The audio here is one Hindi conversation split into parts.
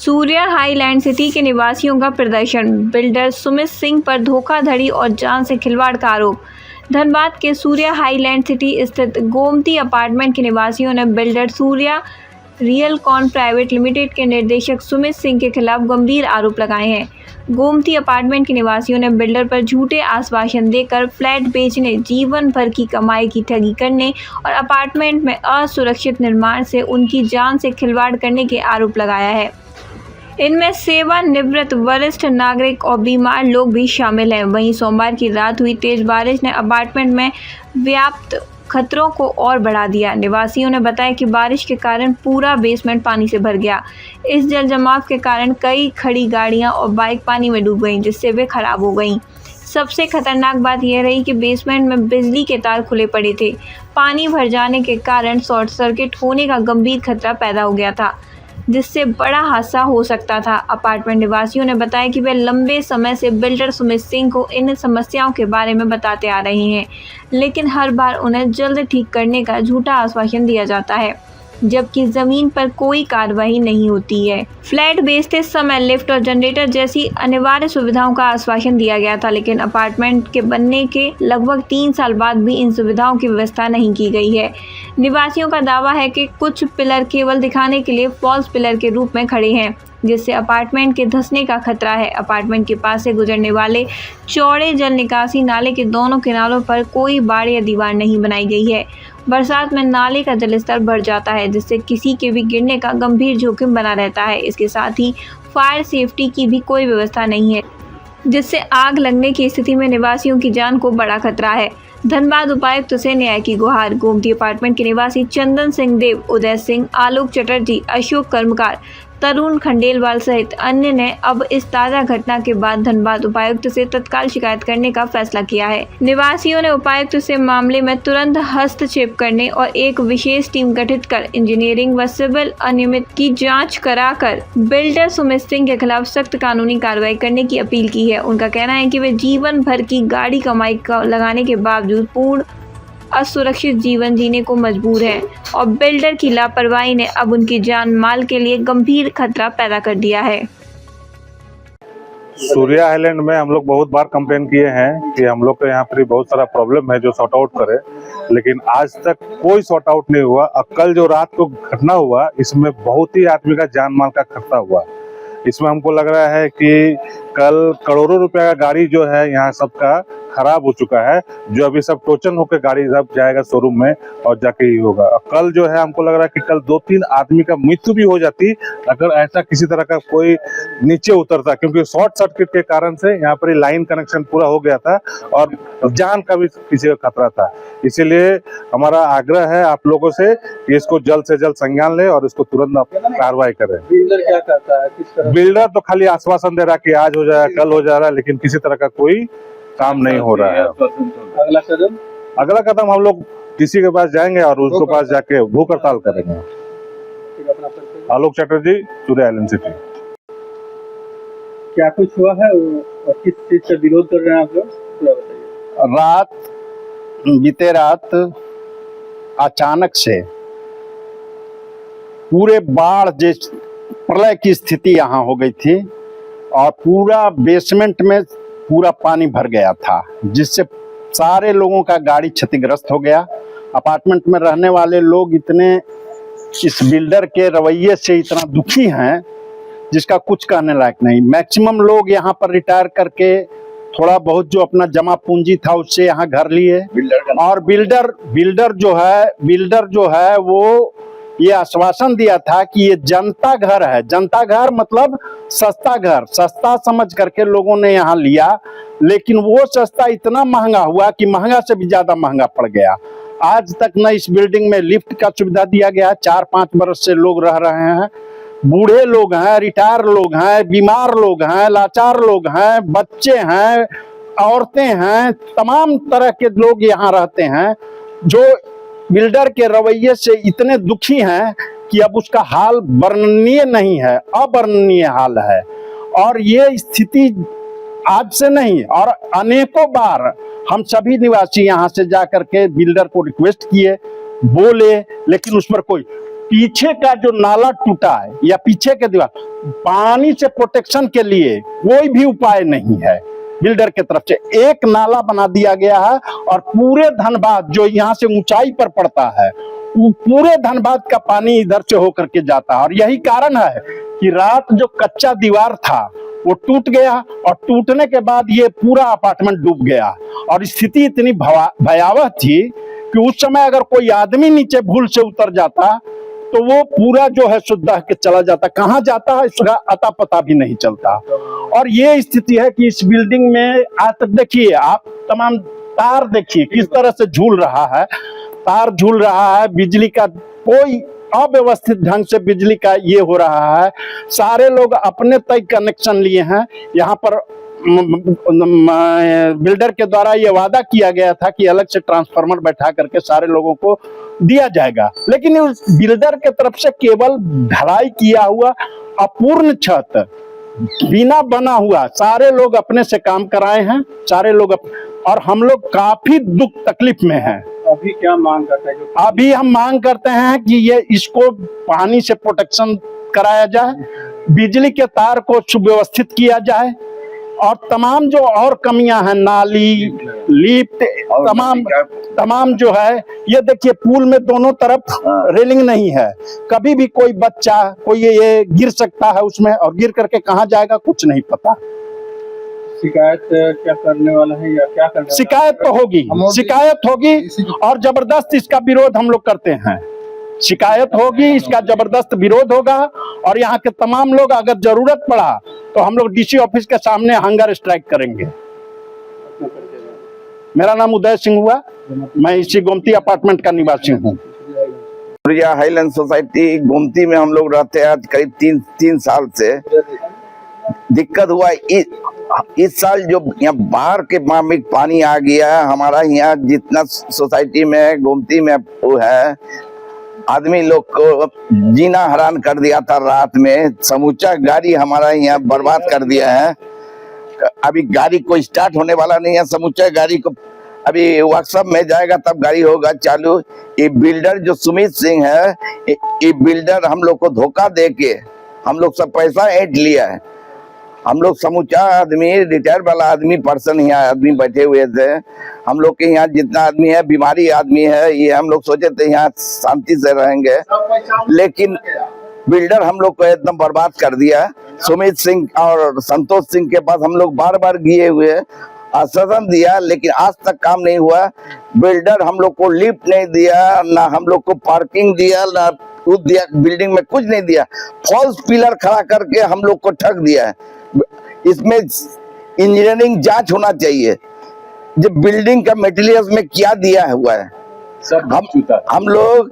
सूर्या हाईलैंड सिटी के निवासियों का प्रदर्शन, बिल्डर सुमित सिंह पर धोखाधड़ी और जान से खिलवाड़ का आरोप। धनबाद के सूर्या हाईलैंड सिटी स्थित गोमती अपार्टमेंट के निवासियों ने बिल्डर सूर्या रियलकॉन प्राइवेट लिमिटेड के निर्देशक सुमित सिंह के खिलाफ गंभीर आरोप लगाए हैं। गोमती अपार्टमेंट के निवासियों ने बिल्डर पर झूठे आश्वासन देकर फ्लैट बेचने, जीवन भर की कमाई की ठगी करने और अपार्टमेंट में असुरक्षित निर्माण से उनकी जान से खिलवाड़ करने के आरोप लगाया है। इनमें सेवानिवृत्त वरिष्ठ नागरिक और बीमार लोग भी शामिल हैं। वहीं सोमवार की रात हुई तेज बारिश ने अपार्टमेंट में व्याप्त खतरों को और बढ़ा दिया। निवासियों ने बताया कि बारिश के कारण पूरा बेसमेंट पानी से भर गया। इस जल जमाव के कारण कई खड़ी गाड़ियां और बाइक पानी में डूब गईं, जिससे वे खराब हो गईं। सबसे खतरनाक बात यह रही कि बेसमेंट में बिजली के तार खुले पड़े थे। पानी भर जाने के कारण शॉर्ट सर्किट होने का गंभीर खतरा पैदा हो गया था, जिससे बड़ा हादसा हो सकता था। अपार्टमेंट निवासियों ने बताया कि वे लंबे समय से बिल्डर सुमित सिंह को इन समस्याओं के बारे में बताते आ रहे हैं, लेकिन हर बार उन्हें जल्द ठीक करने का झूठा आश्वासन दिया जाता है, जबकि जमीन पर कोई कार्रवाई नहीं होती है। फ्लैट बेचते समय लिफ्ट और जनरेटर जैसी अनिवार्य सुविधाओं का आश्वासन दिया गया था, लेकिन अपार्टमेंट के बनने के लगभग 3 साल बाद भी इन सुविधाओं की व्यवस्था नहीं की गई है। निवासियों का दावा है कि कुछ पिलर केवल दिखाने के लिए फॉल्स पिलर के रूप में खड़े हैं, जिससे अपार्टमेंट के धंसने का खतरा है। अपार्टमेंट के पास से गुजरने वाले चौड़े जल निकासी नाले के दोनों किनारों पर कोई बाड़ या दीवार नहीं बनाई गई है। बरसात में नाले का जलस्तर बढ़ जाता है, जिससे किसी के भी गिरने का गंभीर जोखिम बना रहता है। इसके साथ ही फायर सेफ्टी की भी कोई व्यवस्था नहीं है, जिससे आग लगने की स्थिति में निवासियों की जान को बड़ा खतरा है। धनबाद उपायुक्त से न्याय की गुहार। गोमती अपार्टमेंट के निवासी चंदन सिंह देव, उदय सिंह, आलोक चटर्जी, अशोक कर्मकार, तरुण खंडेलवाल सहित अन्य ने अब इस ताज़ा घटना के बाद धनबाद उपायुक्त से तत्काल शिकायत करने का फैसला किया है। निवासियों ने उपायुक्त से मामले में तुरंत हस्तक्षेप करने और एक विशेष टीम गठित कर इंजीनियरिंग व सिविल अनियमित की जांच कराकर बिल्डर सुमित सिंह के खिलाफ सख्त कानूनी कार्रवाई करने की अपील की है। उनका कहना है कि वे जीवन भर की गाड़ी कमाई लगाने के बावजूद पूर्ण असुरक्षित जीवन जीने को मजबूर है और बिल्डर की लापरवाही ने अब उनकी जान माल के लिए गंभीर खतरा पैदा कर दिया है। सूर्या आइलैंड में हम लोग बहुत बार कंप्लेन किए हैं कि हम लोग के यहाँ पर बहुत सारा प्रॉब्लम है जो सॉर्ट आउट करे, लेकिन आज तक कोई सॉर्ट आउट नहीं हुआ। और कल जो रात को घटना हुआ, इसमें बहुत ही आदमी का जान माल का खतरा हुआ। इसमें हमको लग रहा है कि कल करोड़ों रुपए का गाड़ी जो है यहाँ सबका खराब हो चुका है, जो अभी सब टोचन होकर गाड़ी जब जाएगा शोरूम में और जाके ही होगा। और कल जो है हमको लग रहा है कि कल 2-3 आदमी का मृत्यु भी हो जाती अगर ऐसा किसी तरह का कोई नीचे उतरता, क्योंकि शॉर्ट सर्किट के कारण से यहाँ पर लाइन कनेक्शन पूरा हो गया था और जान का भी किसी का खतरा था। इसीलिए हमारा आग्रह है आप लोगों से कि इसको जल्द से जल्द संज्ञान ले और इसको तुरंत कार्रवाई करें। बिल्डर क्या करता है, किस तरह? बिल्डर तो खाली आश्वासन दे रहा है कि आज हो जाएगा, कल हो जा रहा है, लेकिन किसी तरह का कोई काम नहीं हो रहा है। अगला कदम हम लोग डीसी के पास जाएंगे और उसके पास जाके भूख हड़ताल करेंगे। आलोक चटर्जी, सूर्या आइलैंड सिटी। क्या कुछ हुआ है और किस चीज से विरोध कर रहे हैं आप लोग, थोड़ा बताइए। बीते रात अचानक से पूरे बाढ़ जैसे प्रलय की स्थिति यहाँ हो गई थी और पूरा बेसमेंट में पूरा पानी भर गया था, जिससे सारे लोगों का गाड़ी क्षतिग्रस्त हो गया। अपार्टमेंट में रहने वाले लोग इतने इस बिल्डर के रवैये से इतना दुखी हैं जिसका कुछ कहने लायक नहीं। मैक्सिमम लोग यहाँ पर रिटायर करके थोड़ा बहुत जो अपना जमा पूंजी था उससे यहाँ घर लिए। और बिल्डर जो है वो ये आश्वासन दिया था कि ये जनता घर है। जनता घर मतलब सस्ता घर, सस्ता समझ करके लोगों ने यहाँ लिया, लेकिन वो सस्ता इतना महंगा हुआ कि महंगा से भी ज्यादा महंगा पड़ गया। आज तक न इस बिल्डिंग में लिफ्ट का सुविधा दिया गया। 4-5 बरस से लोग रह रहे हैं। बूढ़े लोग हैं, रिटायर लोग हैं, बीमार लोग हैं, लाचार लोग हैं, बच्चे हैं, औरतें हैं, तमाम तरह के लोग यहाँ रहते हैं जो बिल्डर के रवैये से इतने दुखी हैं कि अब उसका हाल वर्णनीय नहीं है, अवर्णनीय हाल है। और ये स्थिति आज से नहीं और अनेकों बार हम सभी निवासी यहाँ से जाकर के बिल्डर को रिक्वेस्ट किए, बोले, लेकिन उस पर कोई पीछे का जो नाला टूटा है या पीछे के दीवार, पानी से प्रोटेक्शन के लिए कोई भी उपाय नहीं है बिल्डर के तरफ से। एक नाला बना दिया गया है और पूरे धनबाद जो यहाँ से ऊंचाई पर पड़ता है, वो पूरे धनबाद का पानी इधर से होकर के जाता है। और यही कारण है कि रात जो कच्चा दीवार था वो टूट गया और टूटने के बाद ये पूरा अपार्टमेंट डूब गया। और स्थिति इतनी भयावह थी कि उस समय अगर कोई आदमी नीचे भूल से उतर जाता तो वो पूरा जो है सुद्धा के चला जाता, कहाँ जाता है इसका अता पता भी नहीं चलता। और ये स्थिति है कि इस बिल्डिंग में आज तक देखिए आप तमाम तार देखिए किस तरह से झूल रहा है, तार झूल रहा है, बिजली का कोई अव्यवस्थित ढंग से बिजली का ये हो रहा है। सारे लोग अपने तय कनेक्शन लिए हैं। यहाँ पर बिल्डर के द्वारा ये वादा किया गया था कि अलग से ट्रांसफार्मर बैठा करके सारे लोगों को दिया जाएगा, लेकिन उस बिल्डर के तरफ से केवल ढलाई किया हुआ अपूर्ण छत बिना बना हुआ सारे लोग अपने से काम कराए हैं, सारे लोग और हम लोग काफी दुख तकलीफ में हैं। अभी क्या मांग करते हैं? अभी हम मांग करते हैं कि ये इसको पानी से प्रोटेक्शन कराया जाए, बिजली के तार को सुव्यवस्थित किया जाए और तमाम जो और कमियां हैं, नाली, लिफ्ट, तमाम जो है, ये देखिए पुल में दोनों तरफ रेलिंग नहीं है, कभी भी कोई बच्चा कोई ये गिर सकता है उसमें और गिर करके कहाँ जाएगा कुछ नहीं पता। शिकायत क्या करने वाला है या क्या करने? शिकायत तो होगी, शिकायत होगी और जबरदस्त इसका विरोध हम लोग करते हैं। शिकायत होगी, इसका जबरदस्त विरोध होगा और यहाँ के तमाम लोग अगर जरूरत पड़ा तो हम लोग डीसी ऑफिस के सामने हंगर स्ट्राइक करेंगे। मेरा नाम उदय सिंह हुआ, मैं इसी गोमती अपार्टमेंट का निवासी हूँ। सूर्या हाईलैंड सोसाइटी गोमती में हम लोग रहते हैं आज करीब तीन साल से। दिक्कत हुआ इस साल जो यहाँ बाहर के मामले पानी आ गया है, हमारा यहाँ जितना सोसाइटी में गोमती में वो है, आदमी लोग को जीना हरान कर दिया था। रात में समूचा गाड़ी हमारा यहाँ बर्बाद कर दिया है। अभी गाड़ी को स्टार्ट होने वाला नहीं है, समूचा गाड़ी को अभी वर्कशॉप में जाएगा तब गाड़ी होगा चालू। ये बिल्डर जो सुमित सिंह है, ये बिल्डर हम लोग को धोखा दे के हम लोग सब पैसा ऐंठ लिया है। हम लोग समूचा आदमी, रिटायर वाला आदमी, पर्सन यहाँ आदमी बैठे हुए थे। हम लोग के यहाँ जितना आदमी है, बीमारी आदमी है, ये हम लोग सोचे थे यहाँ शांति से रहेंगे, लेकिन बिल्डर हम लोग को एकदम बर्बाद कर दिया। सुमित सिंह और संतोष सिंह के पास हम लोग बार बार गए हुए, आश्वासन दिया, लेकिन आज तक काम नहीं हुआ। बिल्डर हम लोग को लिफ्ट नहीं दिया, ना हम लोग को पार्किंग दिया, ना दिया, बिल्डिंग में कुछ नहीं दिया। फॉल्स पिलर खड़ा करके हम लोग को ठग दिया है। इसमें इंजीनियरिंग जांच होना चाहिए, जो बिल्डिंग का मटेरियल्स में क्या दिया हुआ है। हम लोग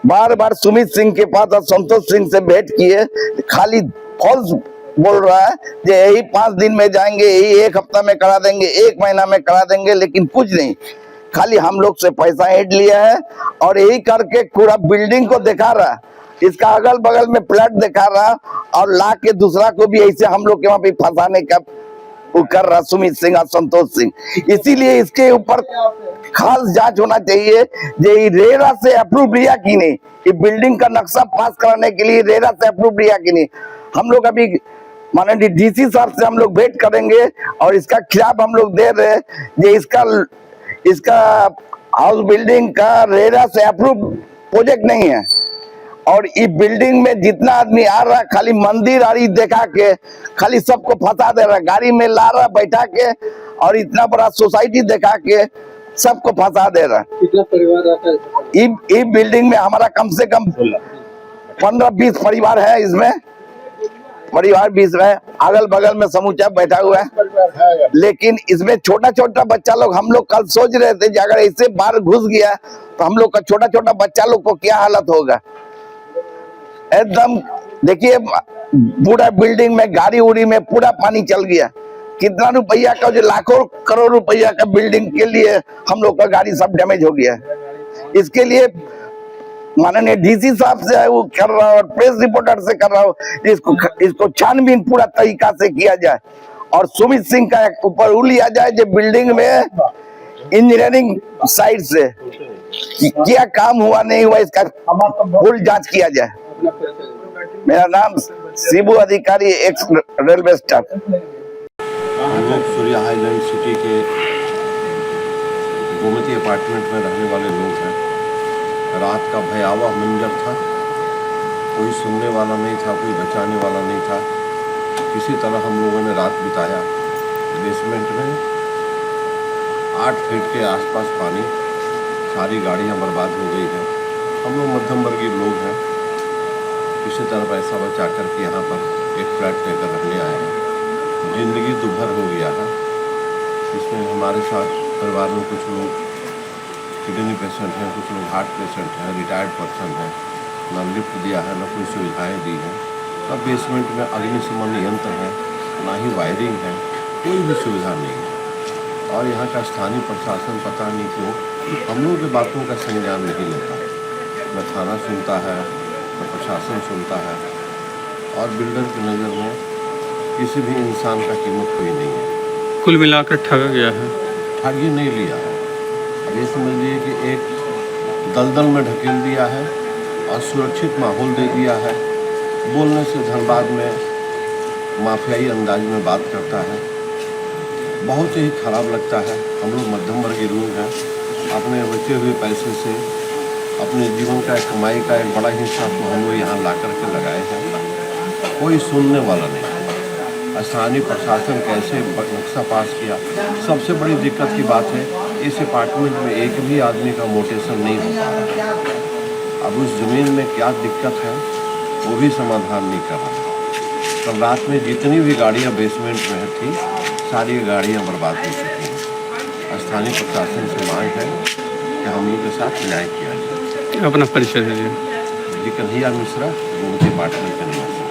बार बार सुमित सिंह के पास और संतोष सिंह से भेंट किए, खाली फॉल्स बोल रहा है कि यही 5 दिन में जाएंगे, यही 1 हफ्ता में करा देंगे, 1 महीना में करा देंगे, लेकिन कुछ नहीं। खाली हम लोग से पैसा ऐंठ लिया है और यही करके पूरा बिल्डिंग को दिखा रहा, इसका अगल बगल में फ्लैट दिखा रहा और ला के दूसरा को भी ऐसे हम लोग के वहां पे फंसाने का वो कर रहा सुमित सिंह और संतोष सिंह। इसीलिए इसके ऊपर खास जांच होना चाहिए। ये रेरा से अप्रूव लिया कि नहीं, ये बिल्डिंग का नक्शा पास कराने के लिए रेरा से अप्रूव लिया कि नहीं। हम लोग अभी माननीय डीसी साहब से हम लोग भेंट करेंगे और इसका खिलाफ हम लोग दे रहे हैं। इसका हाउस बिल्डिंग का रेरा से अप्रूव प्रोजेक्ट नहीं है और इस बिल्डिंग में जितना आदमी आ रहा, खाली मंदिर आरी देखा के खाली सबको फंसा दे रहा, गाड़ी में ला रहा बैठा के और इतना बड़ा सोसाइटी देखा के सबको फंसा दे रहा। कितना परिवार रहता है इस बिल्डिंग में? हमारा कम से कम 15-20 परिवार है। इसमें परिवार 20 रहे, अगल बगल में समूचा बैठा हुआ है, लेकिन इसमें छोटा छोटा बच्चा लोग, हम लोग कल सोच रहे थे कि अगर ऐसे बाहर घुस गया तो हम लोग का छोटा छोटा बच्चा लोग को क्या हालत होगा। एकदम देखिए पूरा बिल्डिंग में, गाड़ी उड़ी में पूरा पानी चल गया। कितना रुपया का, जो लाखों करोड़ रुपया का बिल्डिंग के लिए हम लोग का गाड़ी सब डैमेज हो गया। इसके लिए माननीय डीसी साहब से वो कर रहा हूँ और प्रेस रिपोर्टर से कर रहा हूँ, इसको छानबीन पूरा तरीका से किया जाए और सुमित सिंह का ऊपर लिया जाए जो बिल्डिंग में इंजीनियरिंग साइड से क्या काम हुआ नहीं हुआ इसका फुल जांच किया जाए। अपना परिचय। मेरा नाम शिबू अधिकारी, एक्स रेलवे स्टाफ। हम लोग सूर्या हाईलैंड सिटी के गोमती अपार्टमेंट में रहने वाले लोग हैं। रात का भयावह मंजर था, कोई सुनने वाला नहीं था, कोई बचाने वाला नहीं था। किसी तरह हम लोगों ने रात बिताया। बेसमेंट में 8 फीट के आसपास पानी, सारी गाड़ियां बर्बाद हो गई हैं। हम लोग मध्यम वर्गीय लोग हैं, किसी तरह पैसा बचा करके यहाँ पर एक फ्लैट लेकर रहने आए हैं। ज़िंदगी दुभर हो गया है। इसमें हमारे साथ परिवार में कुछ लोग किडनी पेशेंट हैं, कुछ लोग हार्ट पेशेंट हैं, रिटायर्ड पर्सन हैं। न लिफ्ट दिया है, न कोई सुविधाएं दी हैं, न बेसमेंट में अग्निशमन यंत्र है, ना ही वायरिंग है, कोई भी सुविधा नहीं है। और यहाँ का स्थानीय प्रशासन पता नहीं क्यों हम लोगों की बातों का संज्ञान नहीं लेता। न थाना सुनता है, न प्रशासन सुनता है, और बिल्डर की नज़र में किसी भी इंसान का कीमत कोई नहीं है। कुल मिलाकर ठगा गया है। ठगी नहीं लिया है। अब ये समझ लीजिए कि एक दलदल में ढकेल दिया है और सुरक्षित माहौल दे दिया है। बोलने से धनबाद में माफियाई अंदाज में बात करता है, बहुत ही खराब लगता है। हम लोग मध्यम वर्गीय लोग हैं, अपने बचे हुए पैसे से अपने जीवन का कमाई का एक बड़ा हिस्सा तो हम लोग यहाँ ला करके लगाए हैं। कोई सुनने वाला नहीं। स्थानीय प्रशासन कैसे नक्शा पास किया। सबसे बड़ी दिक्कत की बात है, इस अपार्टमेंट में एक भी आदमी का मोटेशन नहीं हो पा रहा। अब उस ज़मीन में क्या दिक्कत है वो भी समाधान नहीं कर रहा। कल रात में जितनी भी गाड़ियाँ बेसमेंट में थी, सारी गाड़ियाँ बर्बाद हो चुकी हैं। स्थानीय प्रशासन से मांग है कि हम लोग के साथ न्याय किया जाए। अपना परिचय दीजिए। जी कन्हैया मिश्रा, गोमती अपार्टमेंट के निवासी।